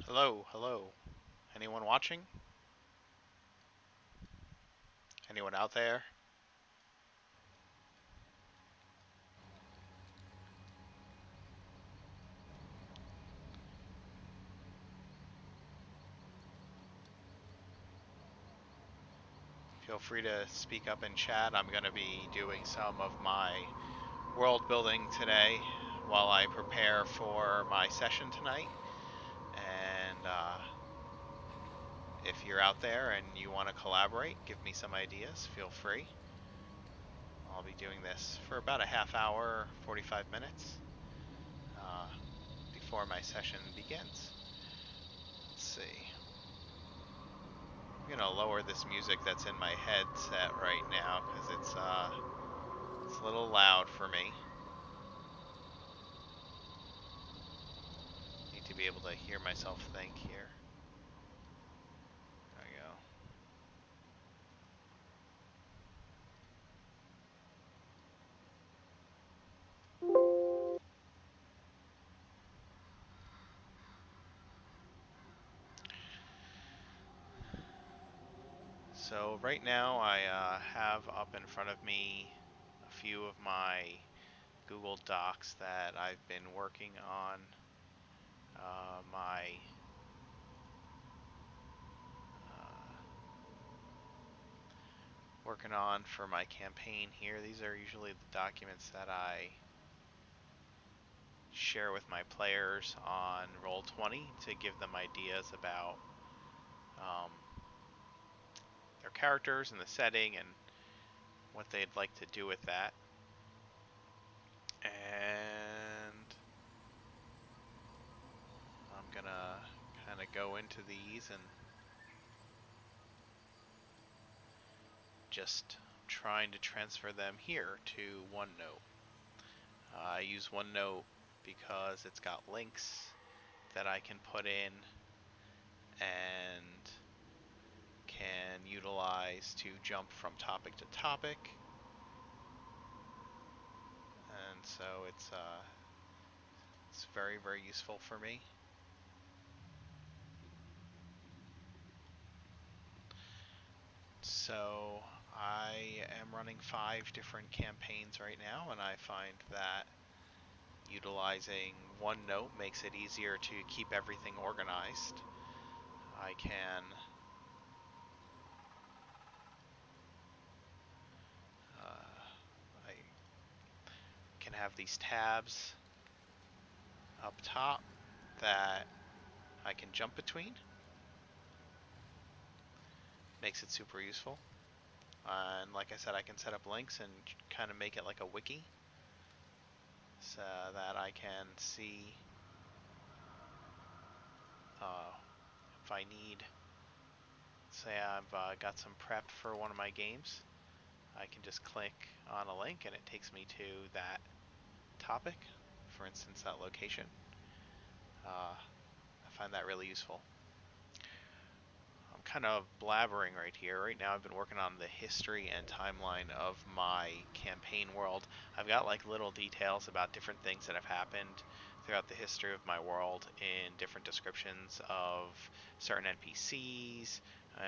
Hello, hello. Anyone watching? Anyone out there? Feel free to speak up in chat. I'm going to be doing some of my world building today while I prepare for my session tonight. And if you're out there and you want to collaborate, give me some ideas, feel free. I'll be doing this for about a half hour, 45 minutes uh, before my session begins. Let's see. I'm gonna lower this music that's in my headset right now because it's a little loud for me. Need to be able to hear myself think here. There we go. So right now I have up in front of me a few of my Google Docs that I've been working on. My working on for my campaign here. These are usually the documents that I share with my players on Roll20 to give them ideas about um, their characters and the setting and what they'd like to do with that. And I'm gonna kind of go into these and just trying to transfer them here to OneNote. I use OneNote because it's got links that I can put in and can utilize to jump from topic to topic. And so it's very, very useful for me. So I am running 5 different campaigns right now, and I find that utilizing OneNote makes it easier to keep everything organized. I can I can have these tabs up top that I can jump between. Makes it super useful. And like I said, I can set up links and kind of make it like a wiki so that I can see if I need, say I've got some prep for one of my games, I can just click on a link and it takes me to that topic, for instance that location. I find that really useful. I'm kind of blabbering right here. Right now I've been working on the history and timeline of my campaign world. I've got like little details about different things that have happened throughout the history of my world in different descriptions of certain NPCs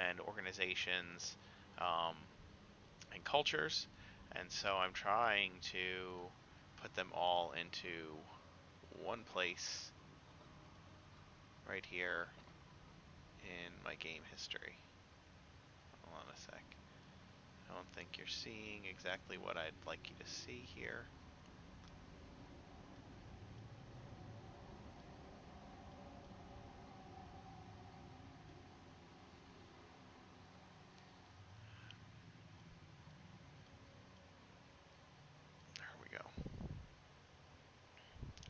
and organizations and cultures. And so I'm trying to put them all into one place right here in my game history. Hold on a sec. I don't think you're seeing exactly what I'd like you to see here. There we go.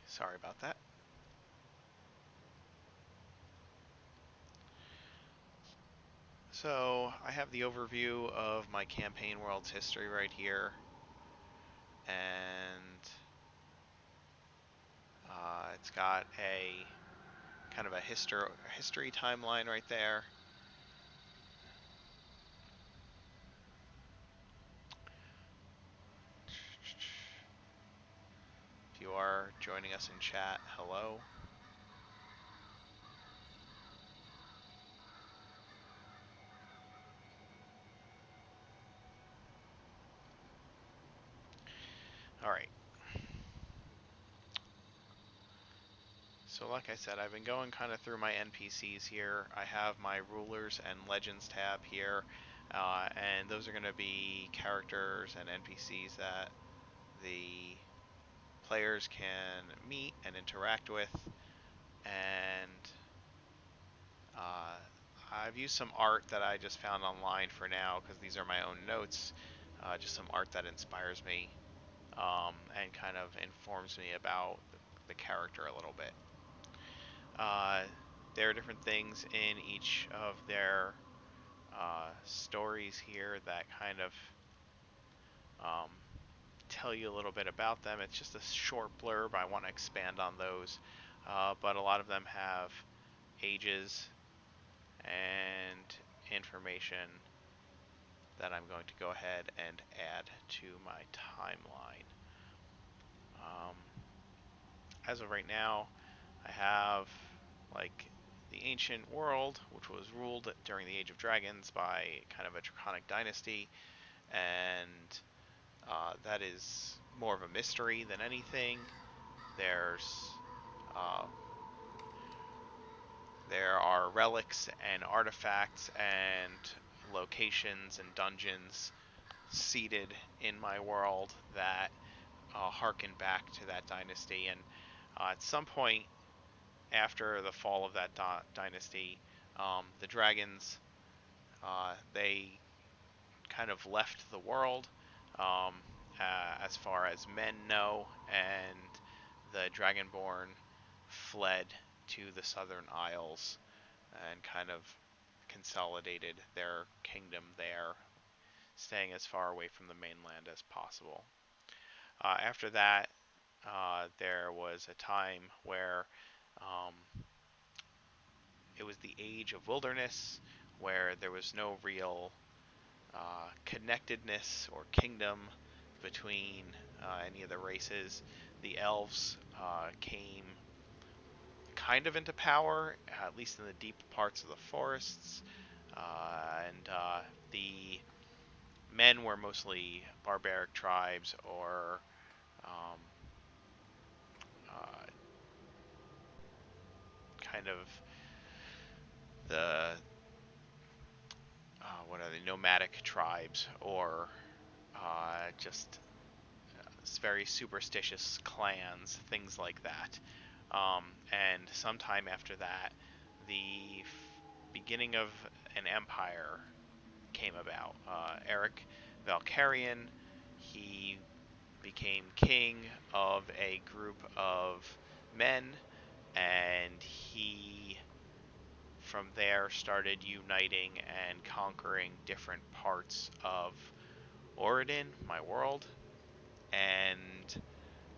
Sorry about that. So I have the overview of my campaign world's history right here, and it's got a kind of a history timeline right there. If you are joining us in chat, hello. All right. So like I said, I've been going kind of through my NPCs here. I have my rulers and legends tab here, and those are going to be characters and NPCs that the players can meet and interact with. And uh, I've used some art that I just found online for now because these are my own notes. Just some art that inspires me and kind of informs me about the character a little bit. Uh, there are different things in each of their stories here that kind of um, tell you a little bit about them. It's just a short blurb. I want to expand on those, but a lot of them have ages and information that I'm going to go ahead and add to my timeline. Um, as of right now, I have like the ancient world, which was ruled during the Age of Dragons by kind of a draconic dynasty, and that is more of a mystery than anything. There's uh, there are relics and artifacts and locations and dungeons seated in my world that harken back to that dynasty. And at some point after the fall of that dynasty, the dragons they kind of left the world um, as far as men know, and the Dragonborn fled to the Southern Isles and kind of consolidated their kingdom there, staying as far away from the mainland as possible. After that, there was a time where um, it was the age of wilderness, where there was no real connectedness or kingdom between any of the races. The elves came kind of into power, at least in the deep parts of the forests, and the men were mostly barbaric tribes or um, uh, kind of the what are they, nomadic tribes, or just very superstitious clans, things like that. And sometime after that, the beginning of an empire came about. Eric Valkyrian, he became king of a group of men, and he from there started uniting and conquering different parts of Oridon, my world, and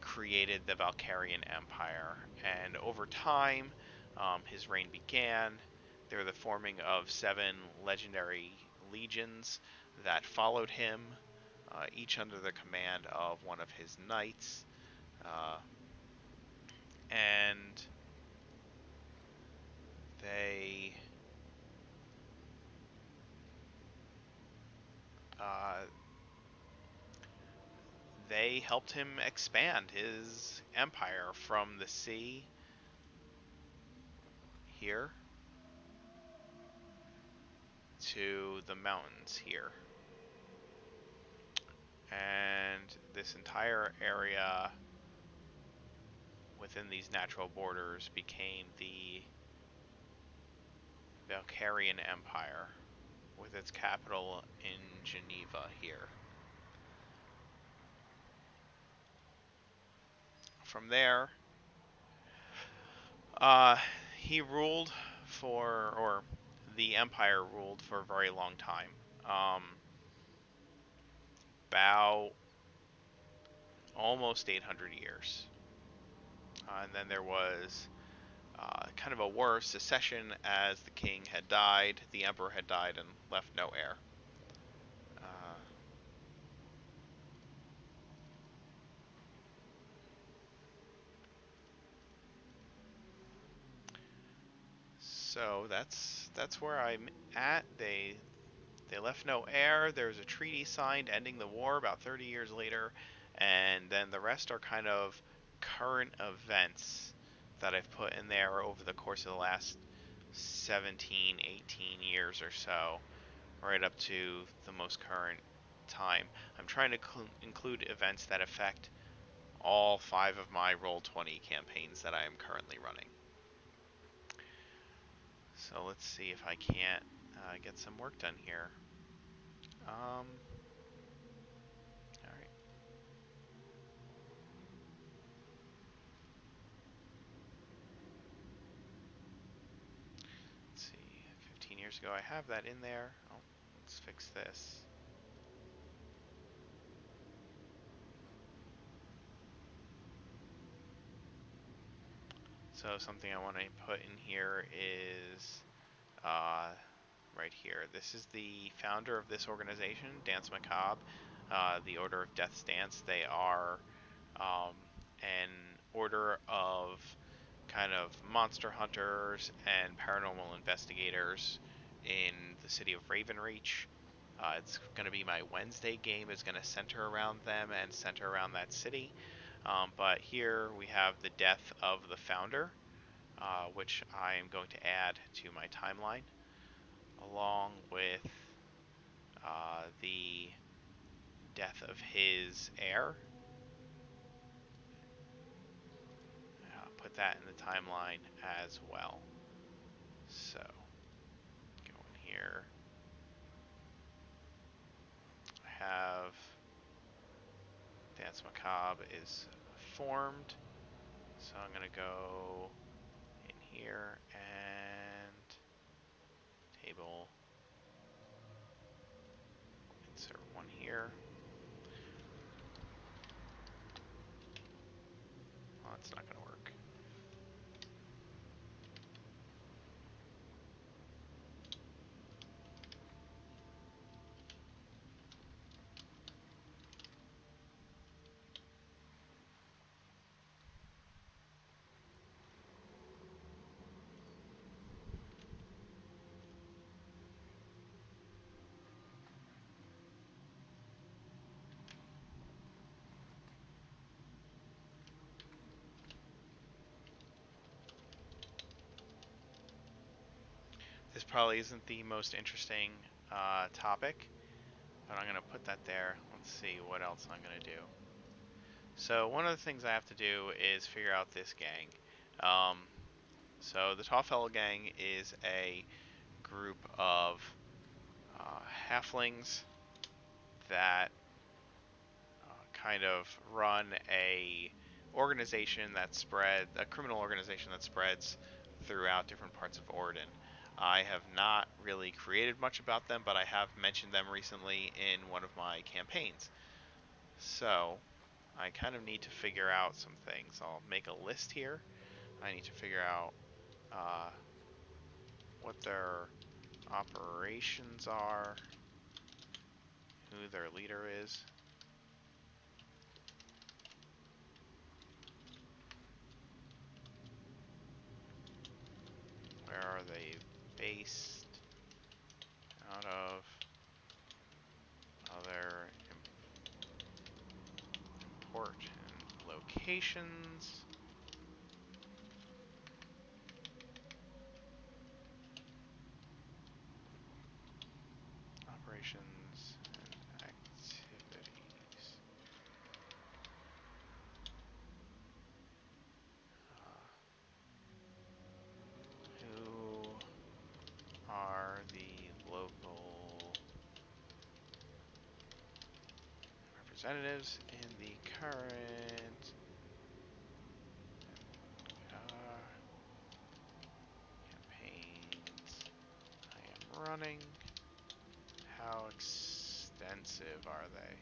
created the Valkyrian Empire. And over time, his reign began. There were the forming of 7 legendary legions that followed him, each under the command of one of his knights. Uh, and they uh, they helped him expand his empire from the sea here to the mountains here. And this entire area within these natural borders became the Valkyrian Empire, with its capital in Geneva here. From there, uh, he ruled or the empire ruled for a very long time. Um, about almost 800 years. And then there was kind of a war of secession as the king had died, the emperor had died, and left no heir. Uh, so that's where I'm at. They left no heir. There's a treaty signed ending the war about 30 years later, and then the rest are kind of current events that I've put in there over the course of the last 17, 18 years or so, right up to the most current time. I'm trying to include events that affect all 5 of my Roll20 campaigns that I am currently running. So let's see if I can't get some work done here. All right. Let's see. 15 years ago, I have that in there. Oh, let's fix this. So something I want to put in here is right here. This is the founder of this organization, Dance Macabre, the Order of Death's Dance. They are an order of kind of monster hunters and paranormal investigators in the city of Ravenreach. It's going to be my Wednesday game is going to center around them and center around that city. But here we have the death of the founder, which I am going to add to my timeline, along with the death of his heir. Put that in the timeline as well. So, go in here. I have Dance Macabre is formed. So I'm going to go in here and table, insert one here. Well, that's not going to work. This probably isn't the most interesting topic, but I'm going to put that there. Let's see what else I'm going to do. So one of the things I have to do is figure out this gang. So the Tall Fellow Gang is a group of halflings that kind of run a criminal organization that spreads throughout different parts of Orden. I have not really created much about them, but I have mentioned them recently in one of my campaigns. So I kind of need to figure out some things. I'll make a list here. I need to figure out what their operations are, who their leader is. Where are they based out of? Other important locations. Operations and activities. Who are the local representatives in the current campaigns I am running? How extensive are they?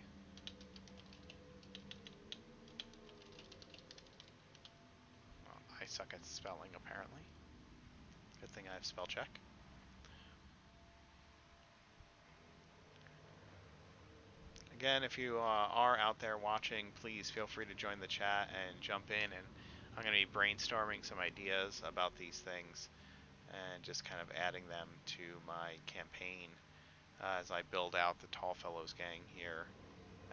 Well, I suck at spelling, apparently. Good thing I have spell check. Again, if you are out there watching, please feel free to join the chat and jump in. And I'm going to be brainstorming some ideas about these things and just kind of adding them to my campaign as I build out the Tall Fellows gang here.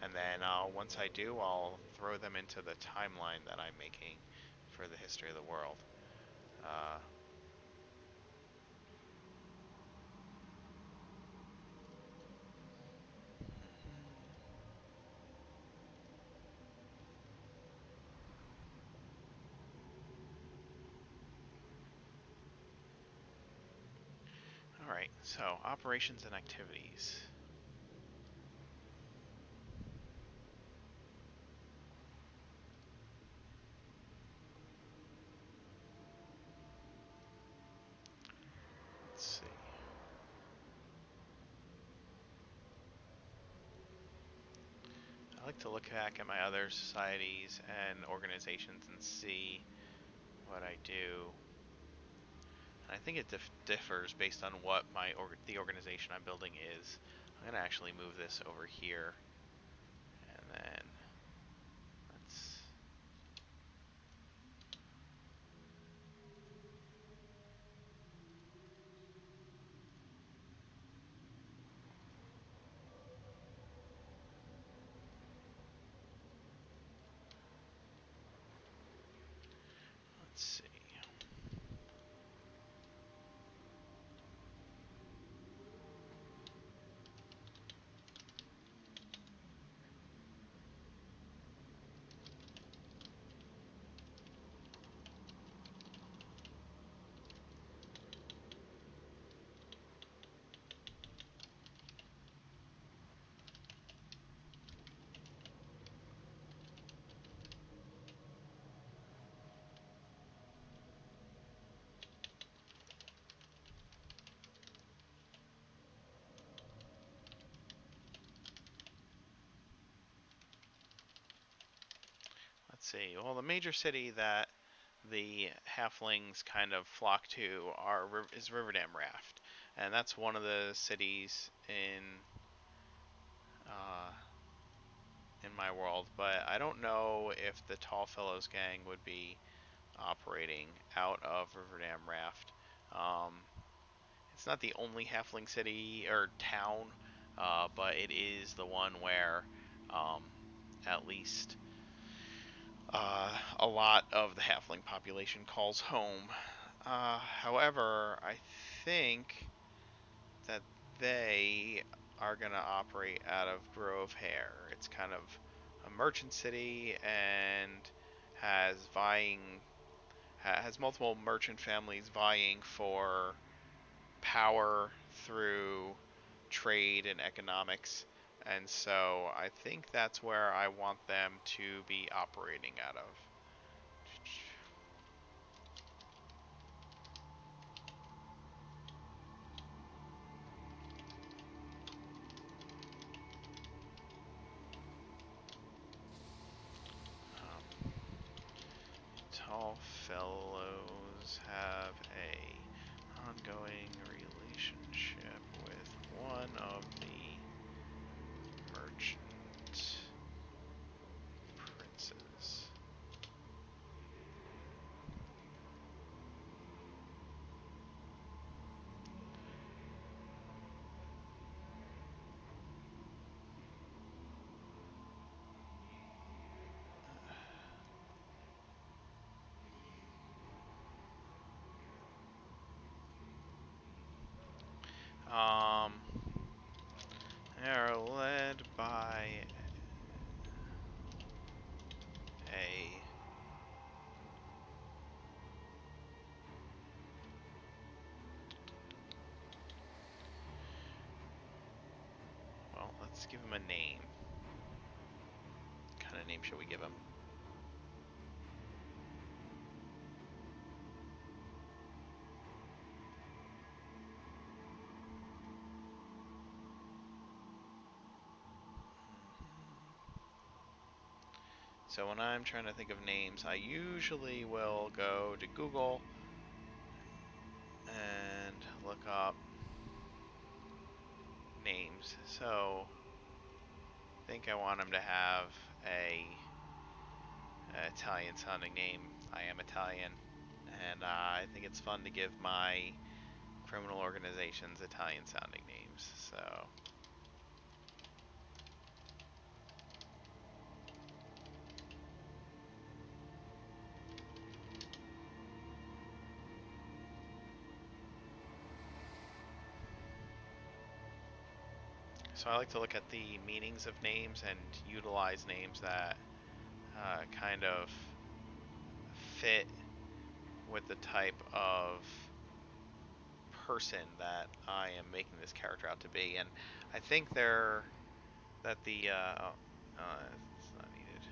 And then once I do, I'll throw them into the timeline that I'm making for the history of the world. Uh, all right, so operations and activities. Let's see. I like to look back at my other societies and organizations and see what I do. And I think it differs based on what the organization I'm building is. I'm gonna actually move this over here, and then let's see. Let's see. Well, the major city that the halflings kind of flock to is Riverdam Raft, and that's one of the cities uh, in my world. But I don't know if the Tallfellows gang would be operating out of Riverdam Raft. Um, it's not the only halfling city or town, but it is the one where um, at least a lot of the halfling population calls home. However, I think that they are going to operate out of Grove Hair. It's kind of a merchant city and has vying has multiple merchant families vying for power through trade and economics. And so I think that's where I want them to be operating out of. Um, Tall fellows have a ongoing relationship with one of the merchant princes. Um, they're led by a well, let's give him a name. What kind of name should we give him? So when I'm trying to think of names, I usually will go to Google and look up names. So I think I want him to have a Italian sounding name. I am Italian, and I think it's fun to give my criminal organizations Italian sounding names. So So I like to look at the meanings of names and utilize names that kind of fit with the type of person that I am making this character out to be. And I think that the it's not needed.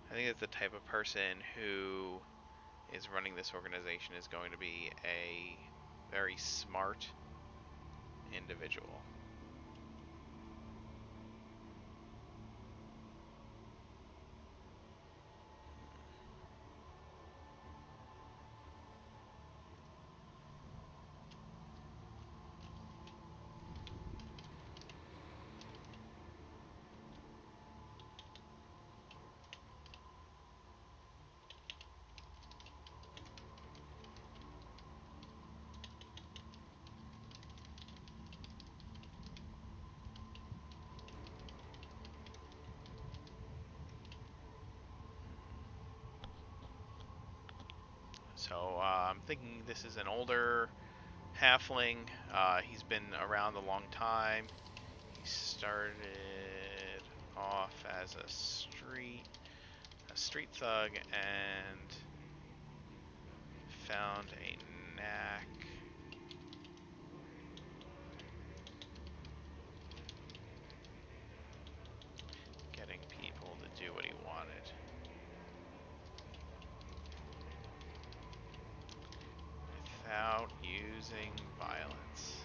I think that the type of person who is running this organization is going to be a very smart individual. So I'm thinking this is an older halfling. He's been around a long time. He started off as a street thug, and found a knack getting people to do what he wanted without using violence.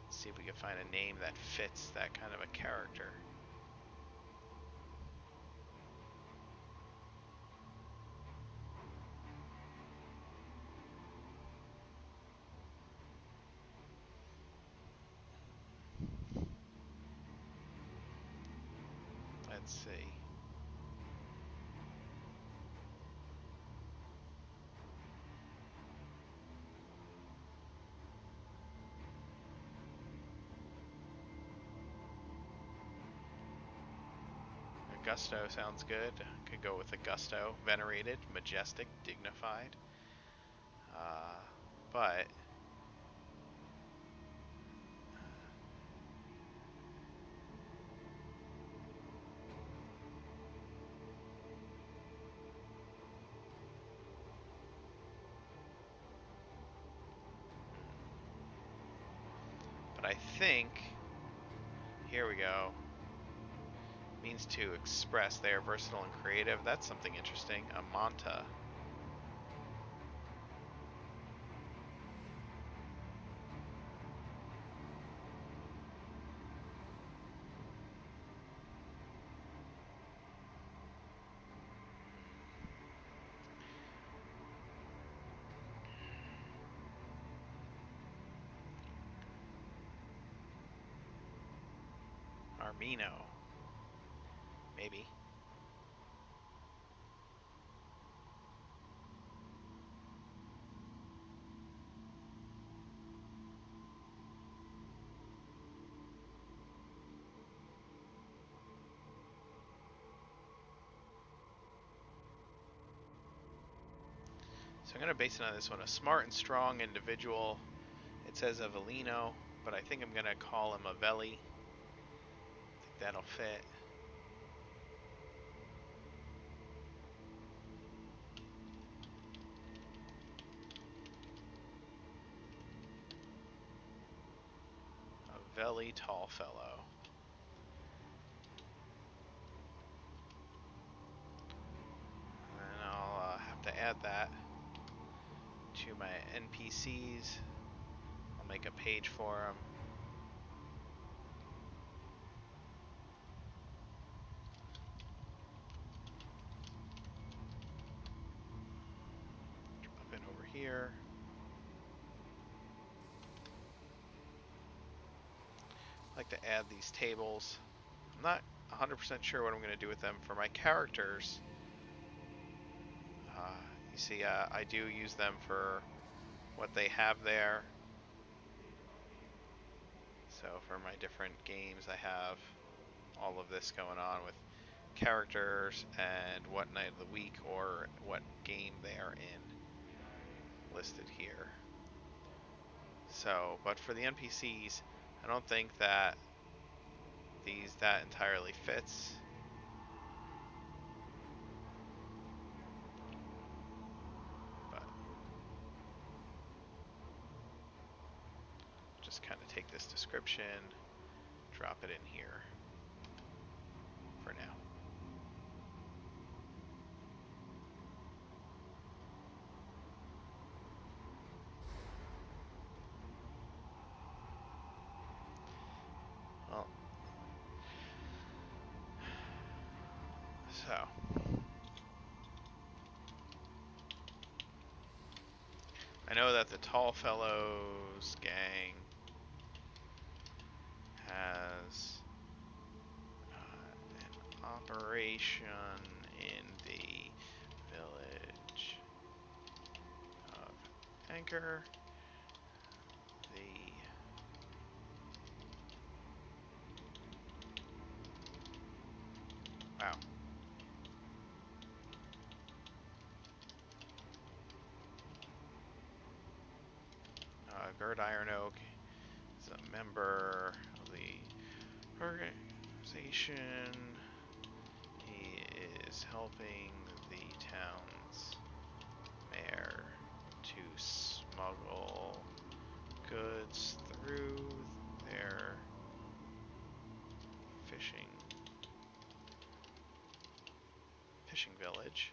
Let's see if we can find a name that fits that kind of a character. Let's see. Augusto sounds good. Could go with Augusto. Venerated, majestic, dignified. But I think, here we go. Means to express. They are versatile and creative. That's something interesting. A manta. Armino. Maybe. So I'm going to base it on this one. A smart and strong individual. It says Avellino, but I think I'm going to call him Avelli. I think that'll fit. Avelli Tallfellow. And I'll have to add that to my NPCs. I'll make a page for them. Drop it over here. I like to add these tables. I'm not 100% sure what I'm going to do with them for my characters. You see, I do use them for what they have there. So for my different games, I have all of this going on with characters and what night of the week or what game they are in listed here. So, but for the NPCs, I don't think that that entirely fits. But just kind of take this description, drop it in here for now. Well, so I know that the Tall Fellows gang has an operation in the village of Anchor. The wow. Gerd Iron Oak is a member of the organization. He is helping the town's mayor to smuggle goods through their fishing village.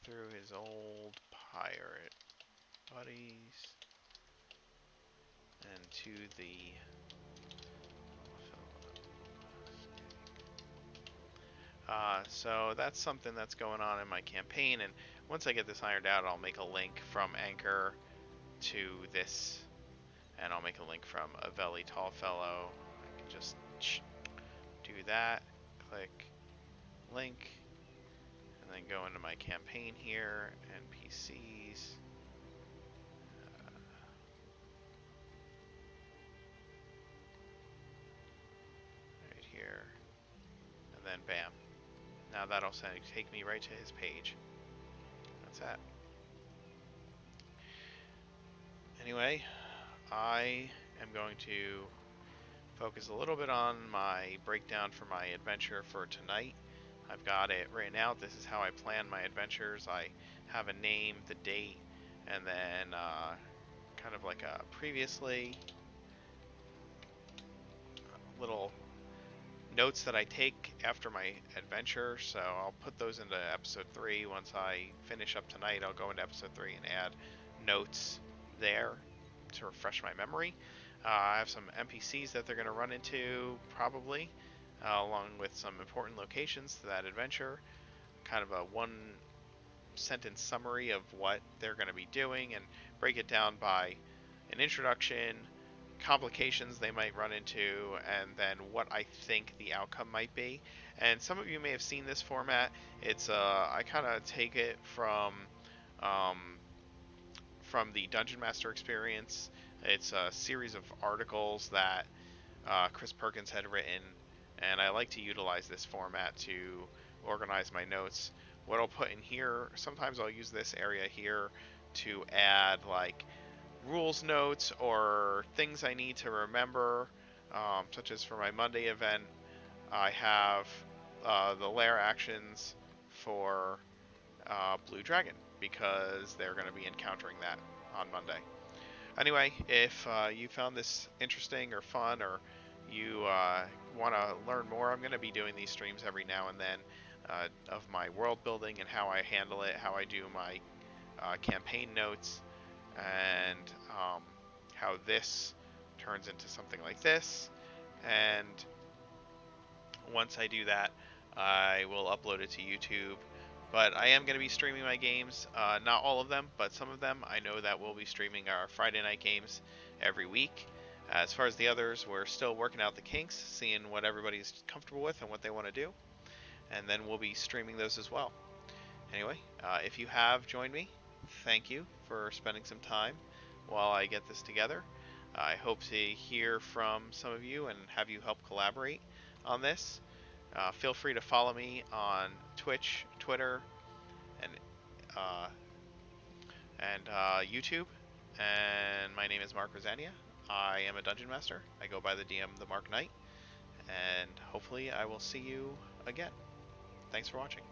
Through his old pirate buddies and to the so that's something that's going on in my campaign, and once I get this ironed out, I'll make a link from Anchor to this, and I'll make a link from a Veli Tallfellow. I can just do that, click link, and then go into my campaign here, NPCs. Right here, and then bam. Now that'll take me right to his page. That's that. Anyway, I am going to focus a little bit on my breakdown for my adventure for tonight. I've got it written out. This is how I plan my adventures. I have a name, the date, and then kind of like a previously little notes that I take after my adventure. So I'll put those into episode 3. Once I finish up tonight, I'll go into episode 3 and add notes there to refresh my memory. I have some NPCs that they're going to run into, probably, along with some important locations to that adventure. Kind of a one-sentence summary of what they're going to be doing, and break it down by an introduction, complications they might run into, and then what I think the outcome might be. And some of you may have seen this format. It's I kind of take it from the Dungeon Master experience. It's a series of articles that Chris Perkins had written, and I like to utilize this format to organize my notes. What I'll put in here, sometimes I'll use this area here to add like rules notes or things I need to remember, such as for my Monday event, I have the lair actions for Blue Dragon, because they're going to be encountering that on Monday. Anyway, if you found this interesting or fun, or you want to learn more, I'm going to be doing these streams every now and then of my world building and how I handle it, how I do my campaign notes, and how this turns into something like this. And once I do that, I will upload it to YouTube. But I am going to be streaming my games, not all of them, but some of them. I know that we'll be streaming our Friday night games every week. As far as the others, we're still working out the kinks, seeing what everybody's comfortable with and what they want to do. And then we'll be streaming those as well. Anyway, if you have joined me, thank you for spending some time while I get this together. I hope to hear from some of you and have you help collaborate on this. Feel free to follow me on Twitch, Twitter, and uh, YouTube. And my name is Mark Rosania. I am a dungeon master. I go by the DM the Mark Knight, and hopefully I will see you again. Thanks for watching.